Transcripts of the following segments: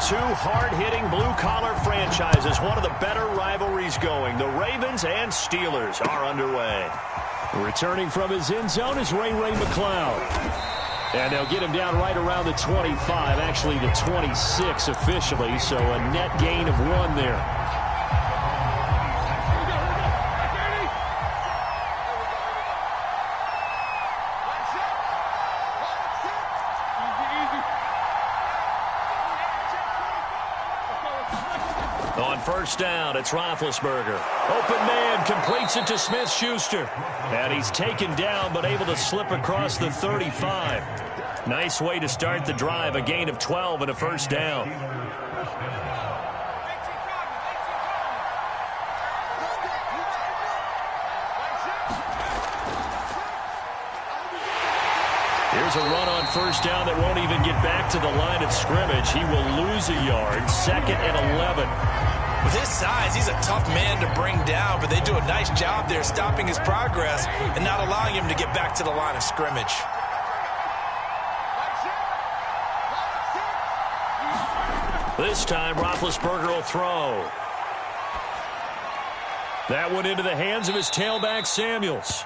Two hard-hitting blue-collar franchises, one of the better rivalries going. The Ravens and Steelers are underway. Returning from his end zone is Ray McCloud. And they'll get him down right around the 25, actually the 26 officially, so a net gain of 1 there. On first down, it's Roethlisberger. Open man, completes it to Smith-Schuster. And he's taken down, but able to slip across the 35. Nice way to start the drive, a gain of 12 and a first down. Here's a run on first down that won't even get back to the line of scrimmage. He will lose a yard, 2nd and 11. With his size, he's a tough man to bring down, but they do a nice job there stopping his progress and not allowing him to get back to the line of scrimmage. This time, Roethlisberger will throw. That one into the hands of his tailback, Samuels.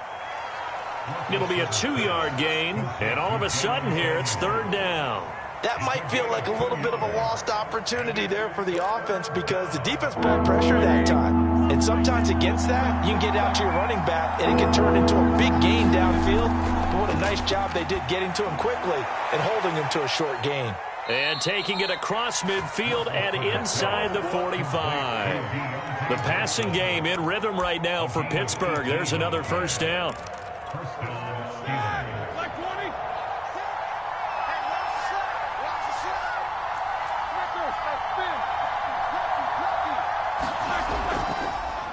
It'll be a 2-yard gain, and all of a sudden here, it's 3rd down. That might feel like a little bit of a lost opportunity there for the offense because the defense brought pressure that time. And sometimes against that, you can get out to your running back, and it can turn into a big gain downfield. But what a nice job they did getting to him quickly and holding him to a short gain. And taking it across midfield and inside the 45. The passing game in rhythm right now for Pittsburgh. There's another first down.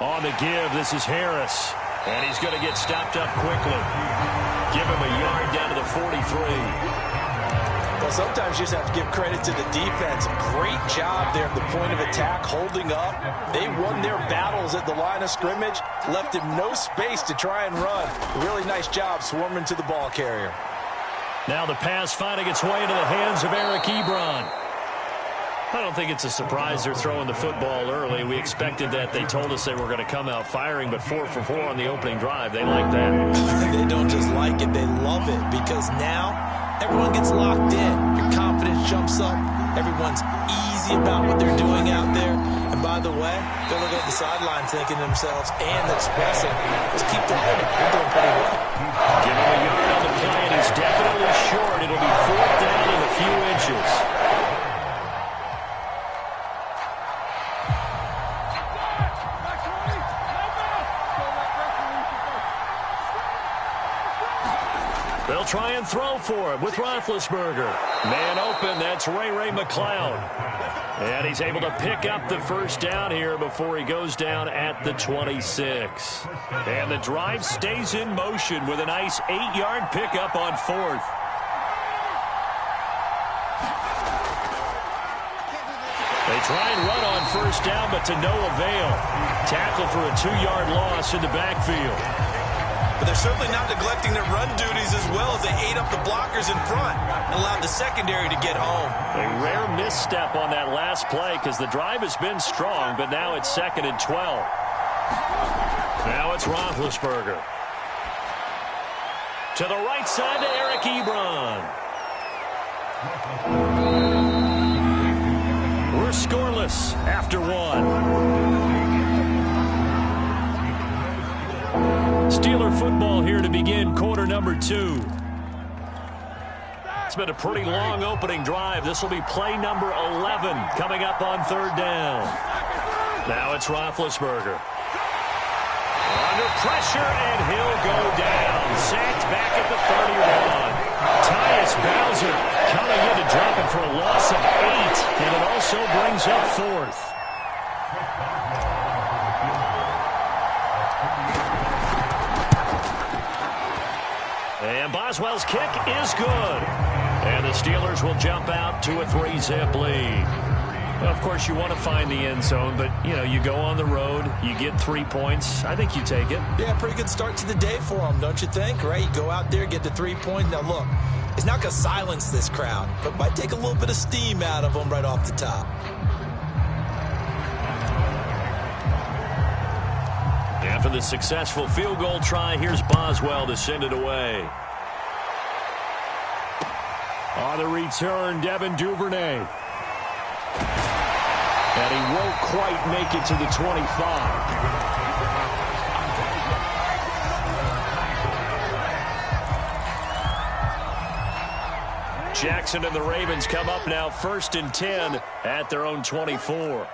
On the give, this is Harris. And he's going to get stopped up quickly. Give him a yard down to the 43. Well, sometimes you just have to give credit to the defense. Great job there at the point of attack, holding up. They won their battles at the line of scrimmage, left him no space to try and run. Really nice job swarming to the ball carrier. Now the pass finding its way into the hands of Eric Ebron. I don't think it's a surprise they're throwing the football early. We expected that. They told us they were going to come out firing, but 4 for 4 on the opening drive. They like that. They don't just like it, they love it, because now everyone gets locked in. Your confidence jumps up. Everyone's easy about what they're doing out there. And by the way, they're looking at the sideline thinking to themselves and expressing, just keep throwing it. We're doing pretty well. Give him a yard on the play, and he's definitely short. It'll be 4th down in a few inches. They'll try and throw for him with Roethlisberger. Man open, that's Ray McCloud. And he's able to pick up the first down here before he goes down at the 26. And the drive stays in motion with a nice 8-yard pickup on 4th. They try and run on first down, but to no avail. Tackle for a 2-yard loss in the backfield. But they're certainly not neglecting their run duties as well as they ate up the blockers in front and allowed the secondary to get home. A rare misstep on that last play because the drive has been strong, but now it's 2nd and 12. Now it's Roethlisberger. To the right side to Eric Ebron. We're scoreless after 1. Steeler football here to begin quarter number 2. It's been a pretty long opening drive. This will be play number 11 coming up on 3rd down. Now it's Roethlisberger. Under pressure, and he'll go down. Sacked back at the 31. Tyus Bowser coming in to drop him for a loss of 8, and it also brings up 4th. And Boswell's kick is good. And the Steelers will jump out to a 3-zip lead. Well, of course, you want to find the end zone, but, you know, you go on the road, you get 3 points. I think you take it. Yeah, pretty good start to the day for them, don't you think? Right? You go out there, get the 3 points. Now, look, is not going to silence this crowd, but might take a little bit of steam out of them right off the top. After the successful field goal try, here's Boswell to send it away. On the return, Devin Duvernay. And he won't quite make it to the 25. Jackson and the Ravens come up now 1st and 10 at their own 24.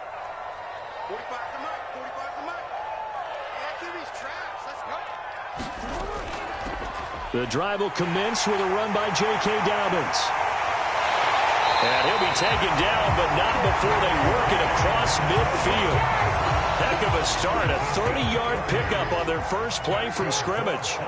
The drive will commence with a run by J.K. Dobbins. And he'll be taken down, but not before they work it across midfield. Heck of a start, a 30-yard pickup on their first play from scrimmage.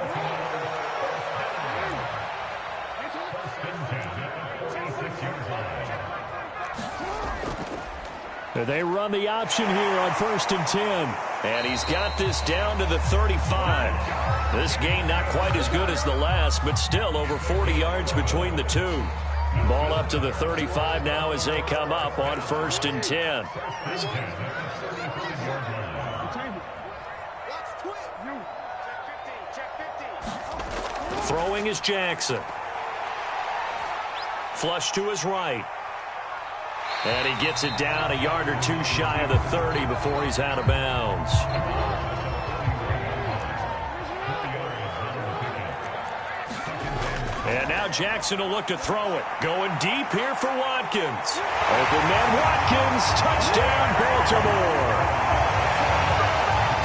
They run the option here on 1st and 10. And he's got this down to the 35. This gain not quite as good as the last, but still over 40 yards between the two. Ball up to the 35 now as they come up on 1st and 10. Throwing is Jackson. Flush to his right. And he gets it down a yard or two shy of the 30 before he's out of bounds. And now Jackson will look to throw it. Going deep here for Watkins. Open man Watkins. Touchdown, Baltimore.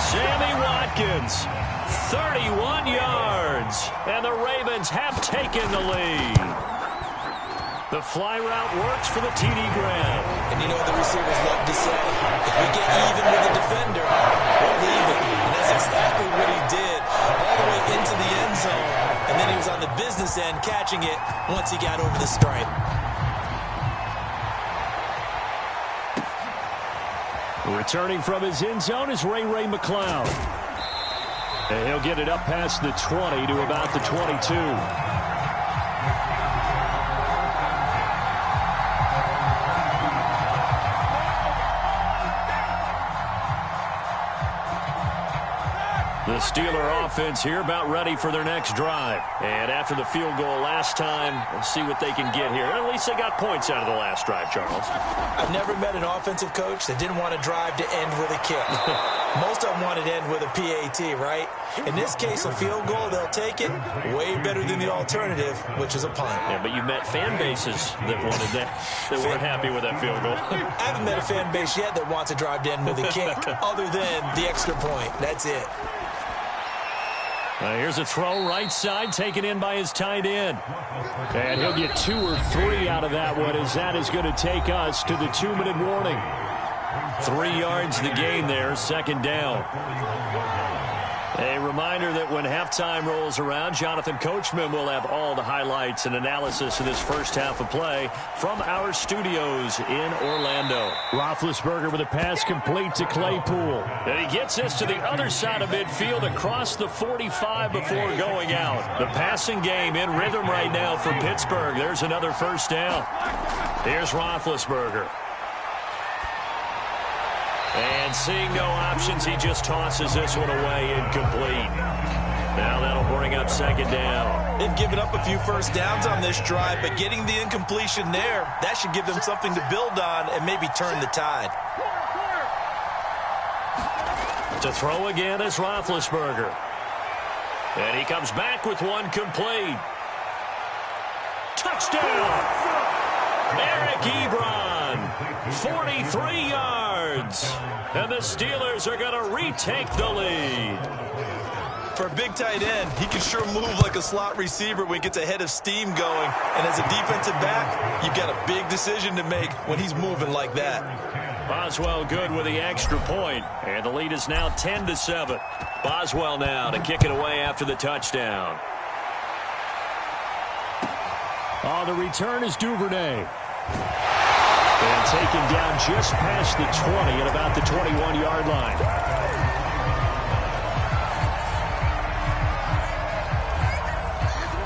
Sammy Watkins, 31 yards. And the Ravens have taken the lead. The fly route works for the TD Graham. And you know what the receivers love to say? If we get even with the defender, we'll leave it. And that's exactly what he did all the way into the end zone. And then he was on the business end catching it once he got over the stripe. Returning from his end zone is Ray McCloud. And he'll get it up past the 20 to about the 22. The Steeler offense here about ready for their next drive. And after the field goal last time, we'll see what they can get here. At least they got points out of the last drive, Charles. I've never met an offensive coach that didn't want to drive to end with a kick. Most of them wanted to end with a PAT, right? In this case, a field goal, they'll take it. Way better than the alternative, which is a punt. Yeah, but you met fan bases that wanted that, that weren't happy with that field goal. I haven't met a fan base yet that wants to drive to end with a kick, other than the extra point. That's it. Here's a throw right side taken in by his tight end. And he'll get 2 or 3 out of that one as that is going to take us to the 2-minute warning. 3 yards the gain there, 2nd down. A reminder that when halftime rolls around, Jonathan Coachman will have all the highlights and analysis of this first half of play from our studios in Orlando. Roethlisberger with a pass complete to Claypool. And he gets this to the other side of midfield across the 45 before going out. The passing game in rhythm right now for Pittsburgh. There's another first down. Here's Roethlisberger. And seeing no options, he just tosses this one away incomplete. Now that'll bring up 2nd down. They've given up a few first downs on this drive, but getting the incompletion there, that should give them something to build on and maybe turn the tide. To throw again is Roethlisberger. And he comes back with one complete. Touchdown! Eric Ebron, 43 yards. And the Steelers are going to retake the lead. For a big tight end, he can sure move like a slot receiver when he gets a head of steam going. And as a defensive back, you've got a big decision to make when he's moving like that. Boswell good with the extra point. And the lead is now 10-7. Boswell now to kick it away after the touchdown. On the return is Duvernay. And taken down just past the 20 at about the 21-yard line.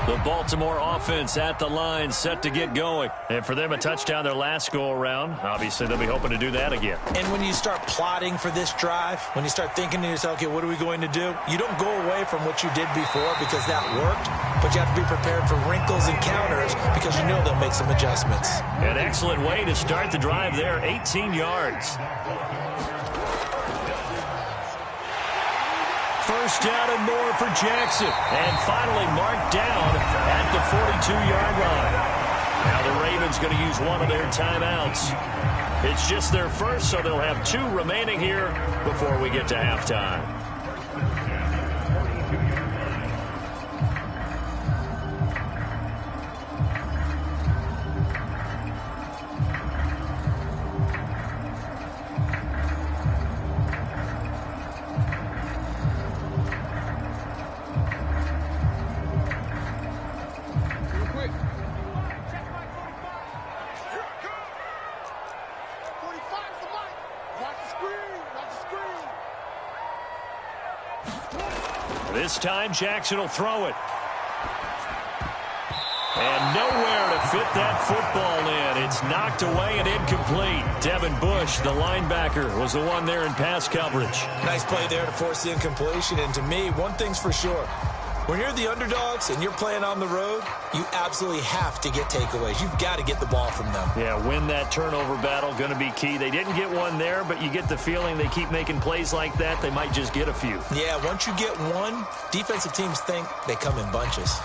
The Baltimore offense at the line, set to get going. And for them, a touchdown their last go-around. Obviously, they'll be hoping to do that again. And when you start plotting for this drive, when you start thinking to yourself, okay, what are we going to do? You don't go away from what you did before because that worked, but you have to be prepared for wrinkles and counters because you know they'll make some adjustments. An excellent way to start the drive there, 18 yards. First down and more for Jackson. And finally marked down at the 42-yard line. Now the Ravens going to use one of their timeouts. It's just their first, so they'll have 2 remaining here before we get to halftime. This time, Jackson will throw it. And nowhere to fit that football in. It's knocked away and incomplete. Devin Bush, the linebacker, was the one there in pass coverage. Nice play there to force the incompletion. And to me, one thing's for sure. When you're the underdogs and you're playing on the road, you absolutely have to get takeaways. You've got to get the ball from them. Yeah, win that turnover battle, going to be key. They didn't get one there, but you get the feeling they keep making plays like that, they might just get a few. Yeah, once you get one, defensive teams think they come in bunches.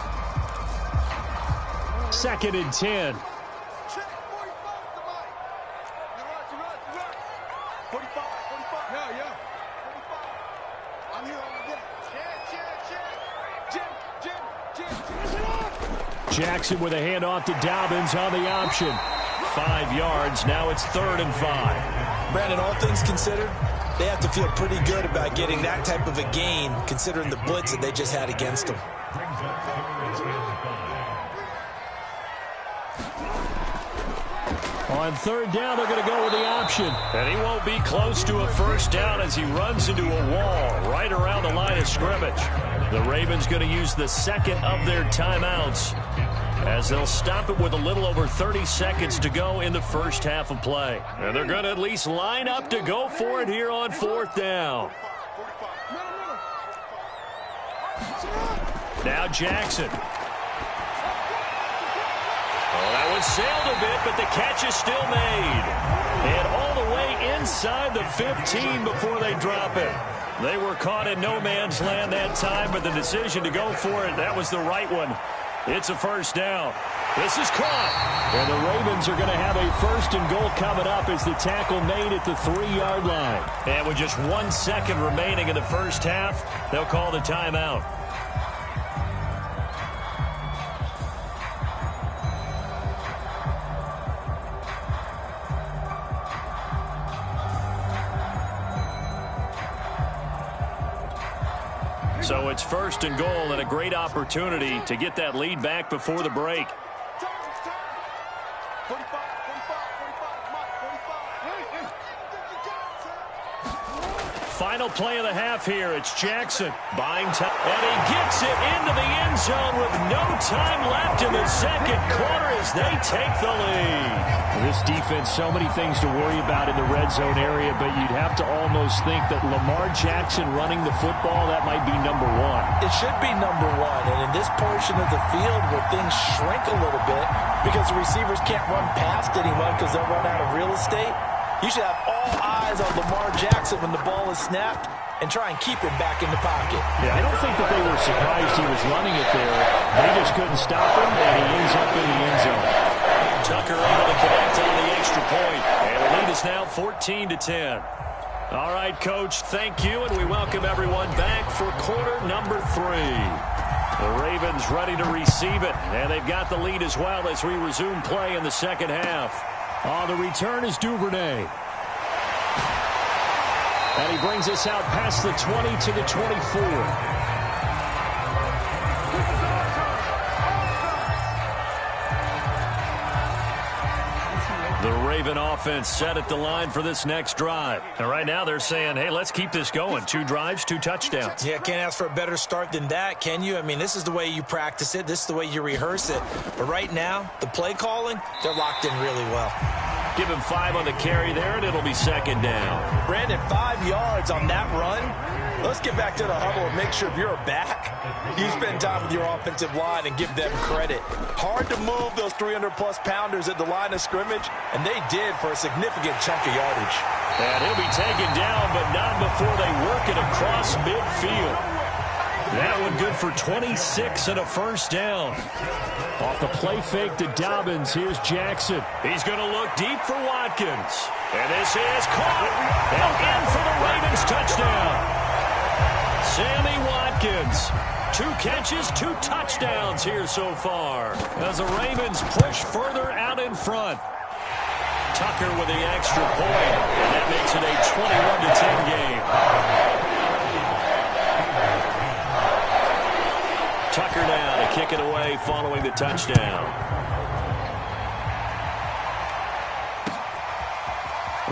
2nd and 10. Jackson with a handoff to Dobbins on the option. 5 yards. Now it's 3rd and 5. Brandon, all things considered, they have to feel pretty good about getting that type of a gain, considering the blitz that they just had against them. On 3rd down, they're going to go with the option. And he won't be close to a first down as he runs into a wall right around the line of scrimmage. The Ravens going to use the 2nd of their timeouts as they'll stop it with a little over 30 seconds to go in the first half of play. And they're going to at least line up to go for it here on 4th down. Now Jackson. Well, that one sailed a bit, but the catch is still made. And all the way inside the 15 before they drop it. They were caught in no man's land that time, but the decision to go for it, that was the right one. It's a first down. This is caught. And the Ravens are going to have a 1st and goal coming up as the tackle made at the 3-yard line. And with just 1 second remaining in the first half, they'll call the timeout. So it's 1st and goal and a great opportunity to get that lead back before the break. Final play of the half here. It's Jackson buying time. And he gets it into the end zone with no time left in the second quarter as they take the lead. This defense, so many things to worry about in the red zone area, but you'd have to almost think that Lamar Jackson running the football, that might be number 1. It should be number 1. And in this portion of the field where things shrink a little bit because the receivers can't run past anyone because they'll run out of real estate, you should have all eyes on Lamar Jackson when the ball is snapped and try and keep him back in the pocket. Yeah, I don't think that they were surprised he was running it there. They just couldn't stop him, and he ends up in the end zone. Tucker able to connect on the extra point, and the lead is now 14-10. All right, Coach, thank you, and we welcome everyone back for quarter number 3. The Ravens ready to receive it, and they've got the lead as well as we resume play in the second half. On the return is Duvernay. And he brings us out past the 20 to the 24. The Raven offense set at the line for this next drive. And right now they're saying, hey, let's keep this going. 2 drives, 2 touchdowns. Yeah, can't ask for a better start than that, can you? I mean, this is the way you practice it. This is the way you rehearse it. But right now, the play calling, they're locked in really well. Give him 5 on the carry there, and it'll be 2nd down. Brandon, 5 yards on that run. Let's get back to the huddle and make sure if you're back, you spend time with your offensive line and give them credit. Hard to move those 300-plus pounders at the line of scrimmage, and they did for a significant chunk of yardage. And he'll be taken down, but not before they work it across midfield. That one good for 26 and a 1st down. Off the play fake to Dobbins, here's Jackson. He's going to look deep for Watkins. And this is caught. And in for the Ravens touchdown. Sammy Watkins. 2 catches, 2 touchdowns here so far, as the Ravens push further out in front. Tucker with the extra point, and that makes it a 21-10 game. Tucker now to kick it away following the touchdown.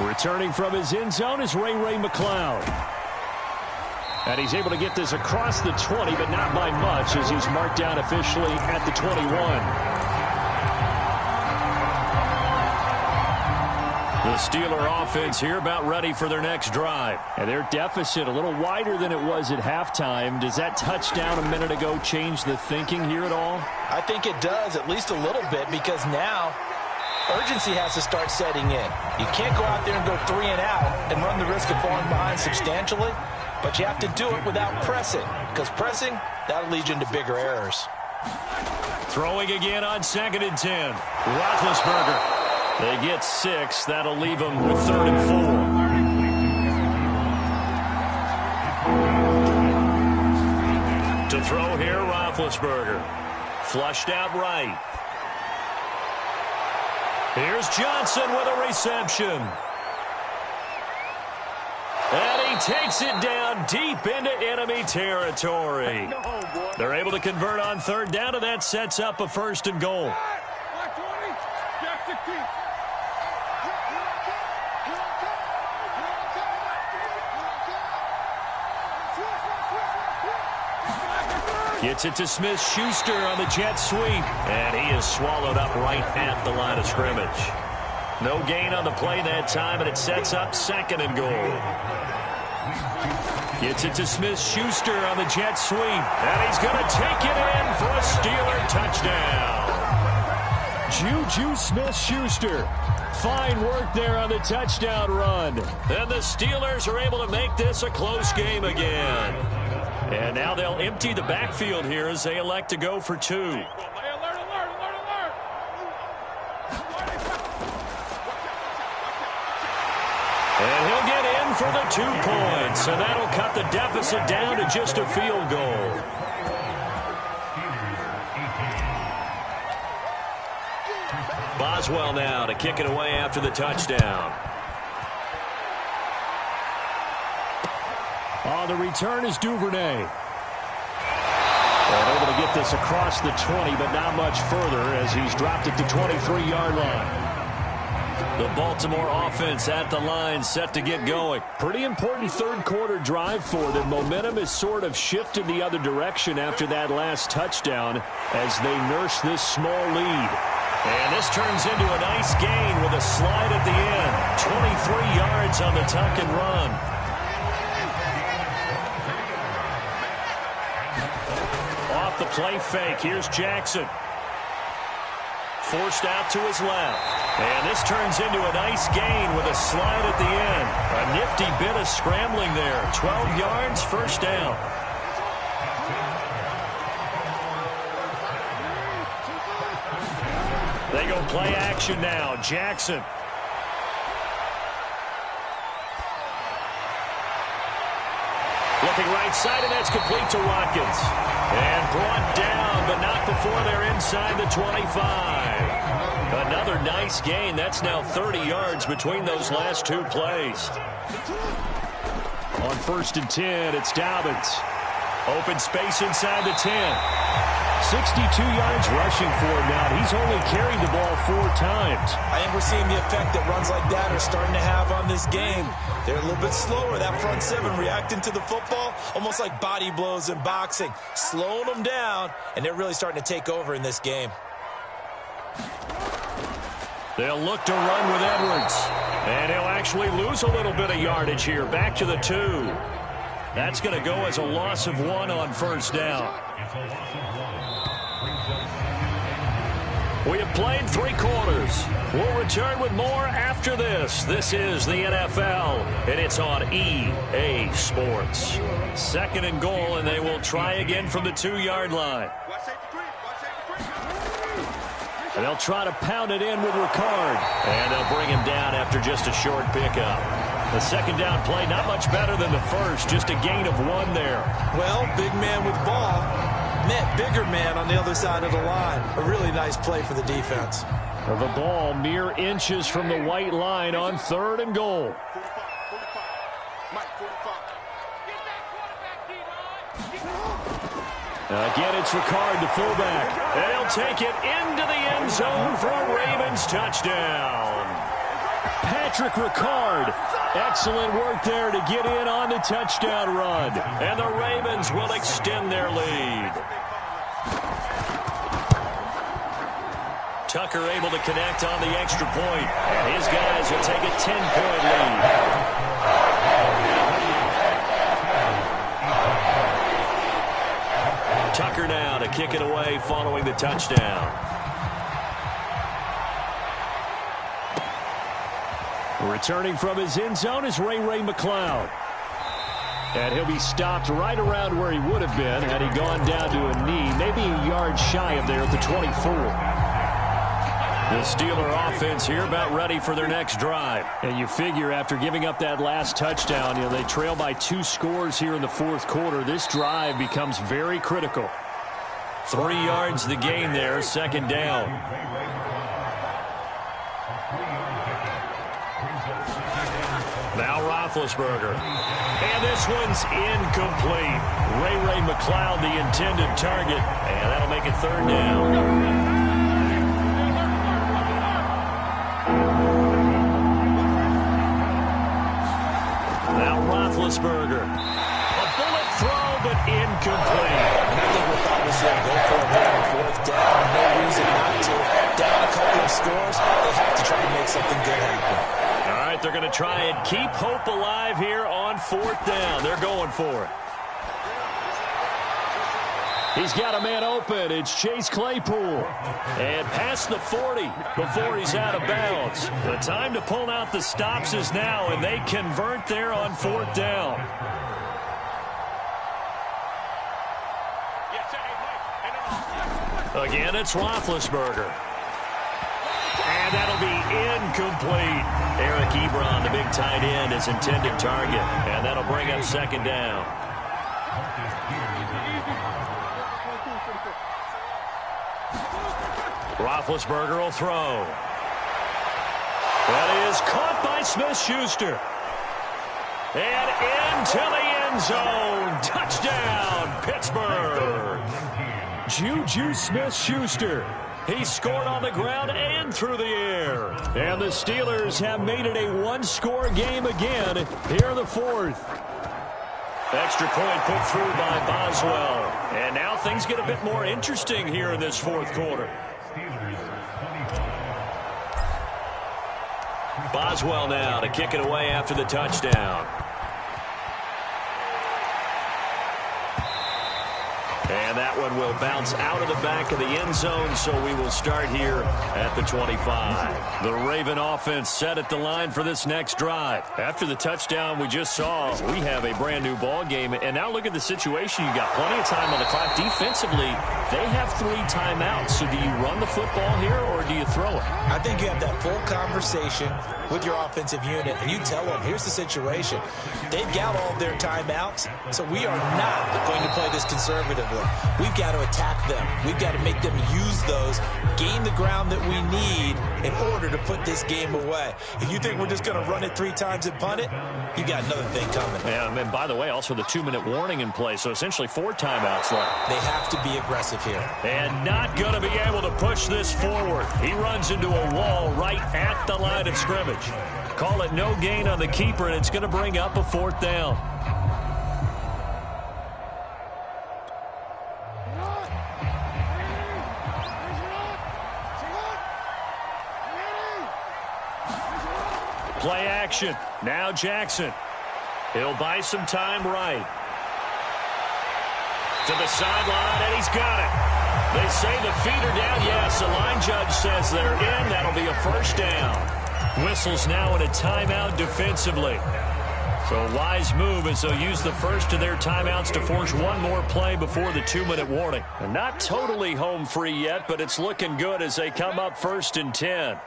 Returning from his end zone is Ray McCloud. And he's able to get this across the 20, but not by much, as he's marked down officially at the 21. The Steeler offense here about ready for their next drive. And their deficit a little wider than it was at halftime. Does that touchdown a minute ago change the thinking here at all? I think it does, at least a little bit, because now urgency has to start setting in. You can't go out there and go 3 and out and run the risk of falling behind substantially. But you have to do it without pressing, because pressing, that'll lead you into bigger errors. Throwing again on 2nd and 10. Roethlisberger. They get 6. That'll leave them with 3rd and 4. To throw here, Roethlisberger. Flushed out right. Here's Johnson with a reception. And he takes it down deep into enemy territory. They're able to convert on 3rd down, and that sets up a 1st and goal. Gets it to Smith-Schuster on the jet sweep. And he is swallowed up right at the line of scrimmage. No gain on the play that time, and it sets up 2nd and goal. Gets it to Smith-Schuster on the jet sweep. And he's going to take it in for a Steeler touchdown. Juju Smith-Schuster. Fine work there on the touchdown run. And the Steelers are able to make this a close game again. And now they'll empty the backfield here as they elect to go for 2. And he'll get in for the 2 points. And that'll cut the deficit down to just a field goal. Boswell now to kick it away after the touchdown. On the return is Duvernay. And able to get this across the 20, but not much further as he's dropped it to 23-yard line. The Baltimore offense at the line, set to get going. Pretty important 3rd quarter drive for them. Momentum has sort of shifted the other direction after that last touchdown as they nurse this small lead. And this turns into a nice gain with a slide at the end. 23 yards on the tuck and run. Off the play fake, here's Jackson. Forced out to his left. And this turns into a nice gain with a slide at the end. A nifty bit of scrambling there. 12 yards, 1st down. They go play action now. Jackson. Looking right side, and that's complete to Watkins. And brought down, but not before they're inside the 25. Another nice gain. That's now 30 yards between those last 2 plays. On 1st and 10, it's Dobbins. Open space inside the 10. 62 yards rushing for him now. He's only carried the ball 4 times. I think we're seeing the effect that runs like that are starting to have on this game. They're a little bit slower. That front seven reacting to the football, almost like body blows in boxing, slowing them down, and they're really starting to take over in this game. They'll look to run with Edwards. And he'll actually lose a little bit of yardage here. Back to the 2. That's going to go as a loss of 1 on first down. We have played 3 quarters. We'll return with more after this. This is the NFL, and it's on EA Sports. 2nd and goal, and they will try again from the 2-yard line. And they'll try to pound it in with Ricard. And they'll bring him down after just a short pickup. The 2nd down play, not much better than the first. Just a gain of 1 there. Well, big man with ball met bigger man on the other side of the line. A really nice play for the defense. The ball mere inches from the white line on 3rd and goal. Again, it's Ricard, the fullback. And he'll take it into the end zone for a Ravens touchdown. Patrick Ricard, excellent work there to get in on the touchdown run. And the Ravens will extend their lead. Tucker able to connect on the extra point. And his guys will take a 10-point lead. Tucker now to kick it away following the touchdown. Returning from his end zone is Ray McLeod. And he'll be stopped right around where he would have been had he gone down to a knee, maybe a yard shy of there at the 24. The Steeler offense here about ready for their next drive. And you figure after giving up that last touchdown, they trail by 2 scores here in the 4th quarter. This drive becomes very critical. 3 yards the gain there, 2nd down. Now Roethlisberger. And this one's incomplete. Ray McLeod, the intended target. And that'll make it 3rd down. Roethlisberger. A bullet throw, but incomplete. And I think what thought was there, go for it here on 4th down. No reason not to. Down a couple of scores, they have to try to make something good happen. All right, they're going to try and keep hope alive here on 4th down. They're going for it. He's got a man open. It's Chase Claypool. And past the 40 before he's out of bounds. The time to pull out the stops is now, and they convert there on 4th down. Again, it's Roethlisberger. And that'll be incomplete. Eric Ebron, the big tight end, is intended target. And that'll bring up 2nd down. Roethlisberger will throw. That is caught by Smith-Schuster. And into the end zone. Touchdown, Pittsburgh. Juju Smith-Schuster. He scored on the ground and through the air. And the Steelers have made it a 1-score game again here in the 4th. Extra point put through by Boswell. And now things get a bit more interesting here in this 4th quarter. Boswell now to kick it away after the touchdown. And that one will bounce out of the back of the end zone, so we will start here at the 25. The Raven offense set at the line for this next drive. After the touchdown we just saw, we have a brand new ball game. And now look at the situation. You got plenty of time on the clock. Defensively, they have 3 timeouts. So do you run the football here or do you throw it? I think you have that full conversation with your offensive unit, and you tell them, here's the situation. They've got all of their timeouts, so we are not going to play this conservatively. We we've got to attack them. We've got to make them use those, gain the ground that we need in order to put this game away. If you think we're just going to run it 3 times and punt it, you got another thing coming. Yeah, and by the way, also the 2-minute warning in play, so essentially 4 timeouts left. They have to be aggressive here. And not going to be able to push this forward. He runs into a wall right at the line of scrimmage. Call it no gain on the keeper, and it's going to bring up a 4th down. Play action. Now Jackson. He'll buy some time right. To the sideline, and he's got it. They say the feet are down. Yes, the line judge says they're in. That'll be a 1st down. Whistles now in a timeout defensively. So a wise move as they'll use the first of their timeouts to force one more play before the 2-minute warning. And not totally home free yet, but it's looking good as they come up 1st and 10.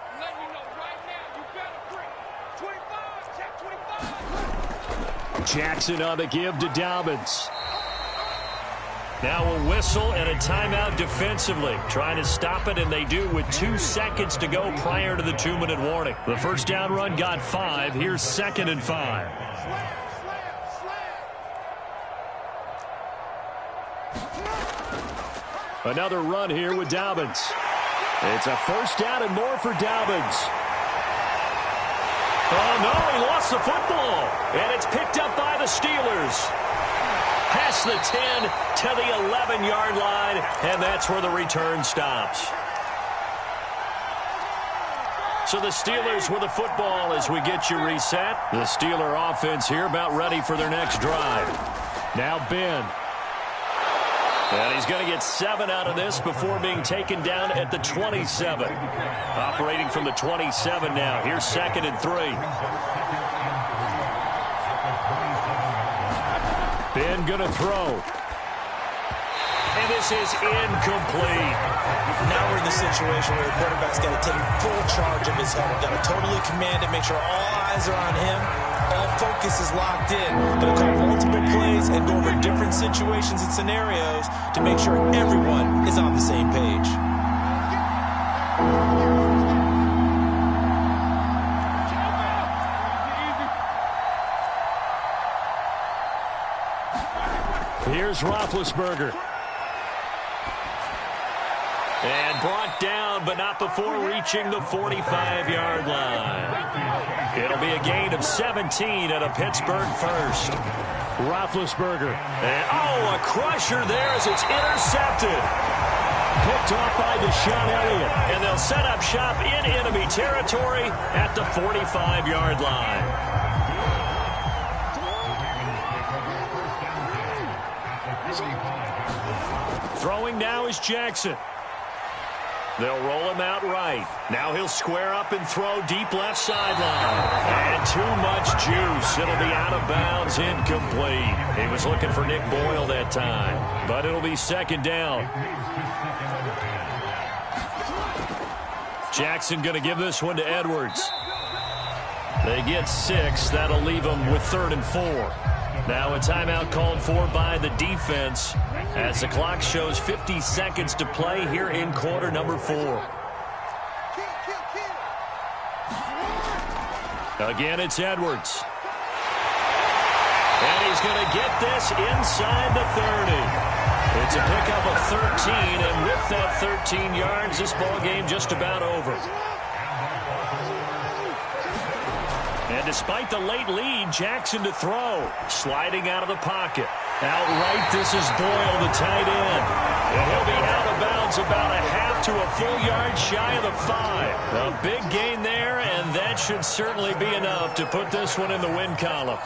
Jackson on the give to Dobbins. Now a whistle and a timeout defensively. Trying to stop it, and they do with 2 seconds to go prior to the 2-minute warning. The 1st down run got 5. Here's 2nd and 5. Another run here with Dobbins. It's a 1st down and more for Dobbins. Oh, no, he lost the football. And it's picked up by the Steelers. Past the 10 to the 11-yard line, and that's where the return stops. So the Steelers with the football as we get you reset. The Steeler offense here about ready for their next drive. Now Ben. And he's going to get 7 out of this before being taken down at the 27. Operating from the 27 now. Here's 2nd and 3. Ben going to throw. And this is incomplete. Now we're in the situation where the quarterback's got to take full charge of his helmet. Got to totally command it, make sure all eyes are on him. All focus is locked in. Going to call multiple plays and go over different situations and scenarios to make sure everyone is on the same page. Here's Roethlisberger. And brought down, but not before reaching the 45-yard line. It'll be a gain of 17 and a Pittsburgh 1st. Roethlisberger. And, oh, a crusher there as it's intercepted. Picked off by Deshaun Elliott. And they'll set up shop in enemy territory at the 45-yard line. Throwing now is Jackson. They'll roll him out right. Now he'll square up and throw deep left sideline. And too much juice. It'll be out of bounds, incomplete. He was looking for Nick Boyle that time. But it'll be 2nd down. Jackson going to give this one to Edwards. They get 6. That'll leave them with 3rd and 4. Now a timeout called for by the defense as the clock shows 50 seconds to play here in quarter number 4. Again, it's Edwards. And he's going to get this inside the 30. It's a pickup of 13, and with that 13 yards, this ball game just about over. And despite the late lead, Jackson to throw. Sliding out of the pocket. Outright, this is Boyle, the tight end. And he'll be out of bounds about a half to a full yard shy of the 5. A big gain there, and that should certainly be enough to put this one in the win column.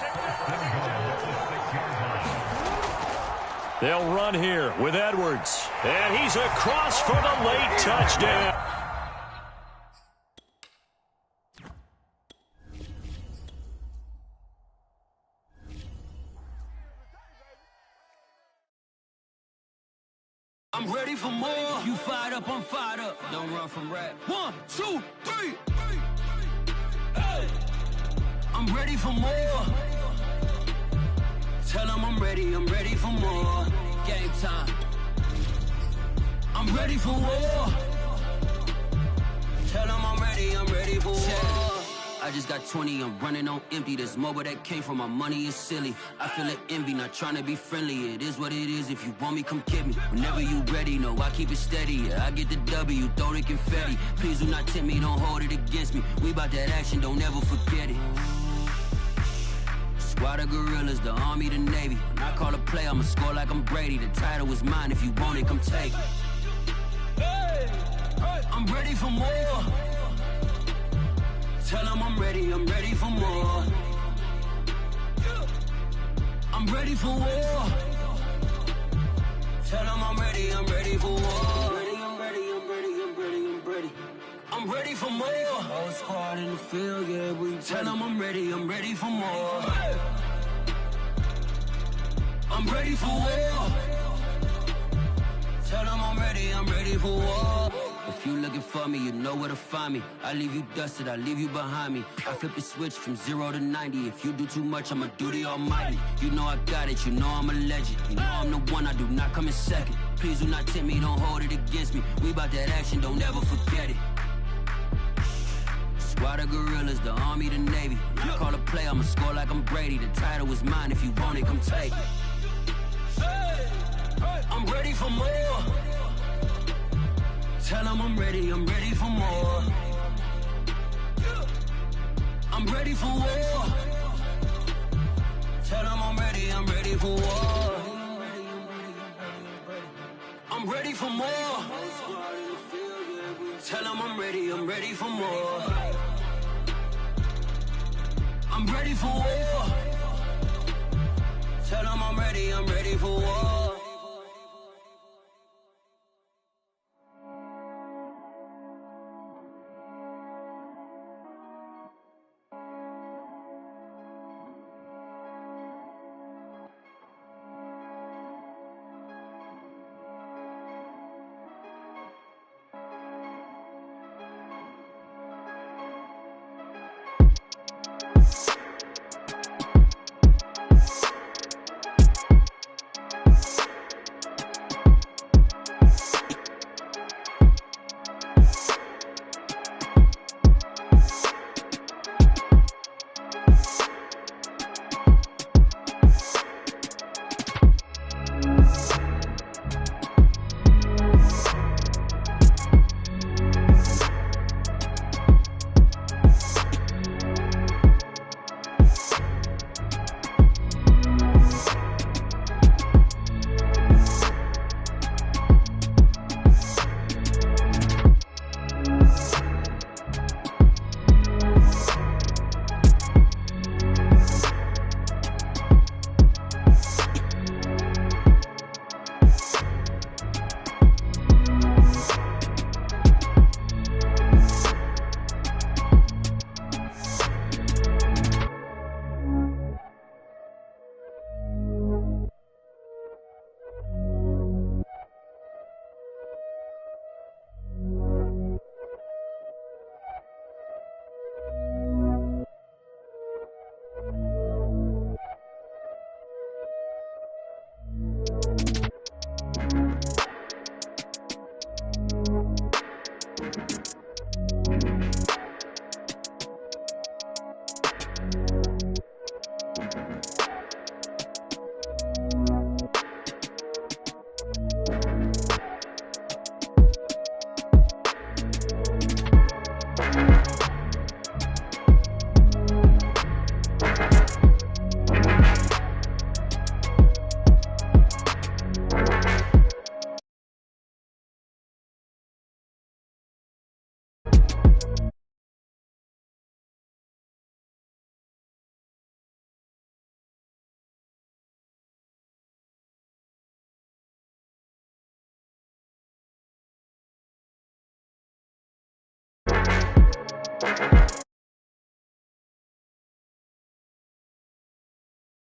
They'll run here with Edwards. And he's across for the late touchdown. I'm ready for more. You fired up, I'm fired up. Don't run from rap. 1, 2, 3. Hey. I'm ready for more. Tell them I'm ready for more. Game time. I'm ready for war. Tell them I'm ready for war. I just got 20, I'm running on empty. This mobile that came from my money is silly. I feel it envy, not trying to be friendly. It is what it is, if you want me, come get me. Whenever you ready, no, I keep it steady. Yeah, I get the W, throw the confetti. Please do not tempt me, don't hold it against me. We bout that action, don't ever forget it. Squad of gorillas, the army, the navy. When I call a play, I'ma score like I'm Brady. The title is mine, if you want it, come take it. I'm ready for more. Tell them I'm ready for more. I'm ready for war. Tell them I'm ready for war. I'm ready for more. Whole squad in the field, yeah, we tell them I'm ready for more. I'm ready for war. Tell them I'm ready for war. If you looking for me, you know where to find me. I leave you dusted, I leave you behind me. I flip the switch from 0 to 90. If you do too much, I'ma do the almighty. You know I got it, you know I'm a legend. You know I'm the one, I do not come in second. Please do not tempt me, don't hold it against me. We bout that action, don't ever forget it. Squad of gorillas, the army, the navy. When I call a play, I'ma score like I'm Brady. The title is mine, if you want it, come take it. I'm ready for more. Tell them I'm ready for more. I'm ready for war. Tell them I'm ready for war. I'm ready for more. Tell them I'm ready for more. I'm ready for war. Tell them I'm ready for war.